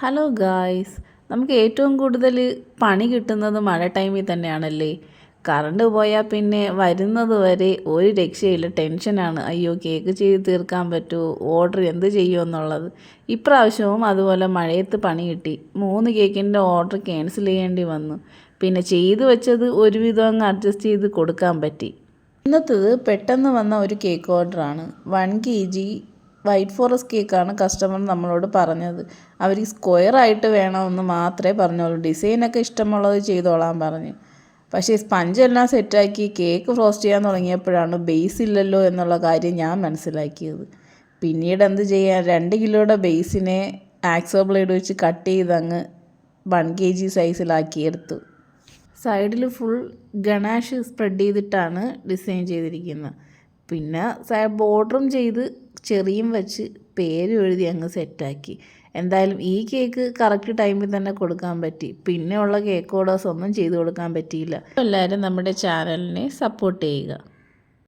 Hello guys, നമുക്ക് ഏറ്റവും കൂടുതൽ പണി കിട്ടുന്നത് മഴ ടൈമിൽ തന്നെയാണല്ലേ. കറണ്ട് പോയാൽ പിന്നെ വരുന്നത് വരെ ഒരു രക്ഷയില്ല, ടെൻഷനാണ്. അയ്യോ, കേക്ക് ചെയ്ത് തീർക്കാൻ പറ്റുമോ, ഓർഡർ എന്ത് ചെയ്യുമെന്നുള്ളത്. ഇപ്രാവശ്യവും അതുപോലെ മഴയത്ത് പണി കിട്ടി. 3 കേക്കിൻ്റെ ഓർഡർ ക്യാൻസൽ ചെയ്യേണ്ടി വന്നു. പിന്നെ ചെയ്തു വെച്ചത് ഒരുവിധം അങ്ങ് അഡ്ജസ്റ്റ് ചെയ്ത് കൊടുക്കാൻ പറ്റി. ഇന്നത്തേത് പെട്ടെന്ന് വന്ന ഒരു കേക്ക് ഓർഡറാണ്. 1 kg വൈറ്റ് ഫോറസ്റ്റ് കേക്കാണ് കസ്റ്റമർ നമ്മളോട് പറഞ്ഞത്. അവർ സ്ക്വയറായിട്ട് വേണമെന്ന് മാത്രമേ പറഞ്ഞുള്ളൂ. ഡിസൈനൊക്കെ ഇഷ്ടമുള്ളത് ചെയ്തോളാൻ പറഞ്ഞു. പക്ഷേ സ്പഞ്ചെല്ലാം സെറ്റാക്കി കേക്ക് ഫ്രോസ്റ്റ് ചെയ്യാൻ തുടങ്ങിയപ്പോഴാണ് ബേസ് ഇല്ലല്ലോ എന്നുള്ള കാര്യം ഞാൻ മനസ്സിലാക്കിയത്. പിന്നീട് എന്ത് ചെയ്യാൻ, 2 കിലോയുടെ ബേസിനെ ആക്സോ ബ്ലേഡ് വെച്ച് കട്ട് ചെയ്തങ്ങ് 1 kg സൈസിലാക്കിയെടുത്തു. സൈഡിൽ ഫുൾ ഗണാഷ് സ്പ്രെഡ് ചെയ്തിട്ടാണ് ഡിസൈൻ ചെയ്തിരിക്കുന്നത്. പിന്നെ ബോർഡറും ചെയ്ത് ചെറിയും വെച്ച് പേരും എഴുതി അങ്ങ് സെറ്റാക്കി. എന്തായാലും ഈ കേക്ക് കറക്റ്റ് ടൈമിൽ തന്നെ കൊടുക്കാൻ പറ്റി. പിന്നെ ഉള്ള കേക്ക് ഓർഡേഴ്സ് ഒന്നും ചെയ്ത് കൊടുക്കാൻ പറ്റിയില്ല. എല്ലാവരും നമ്മുടെ ചാനലിനെ സപ്പോർട്ട് ചെയ്യുക.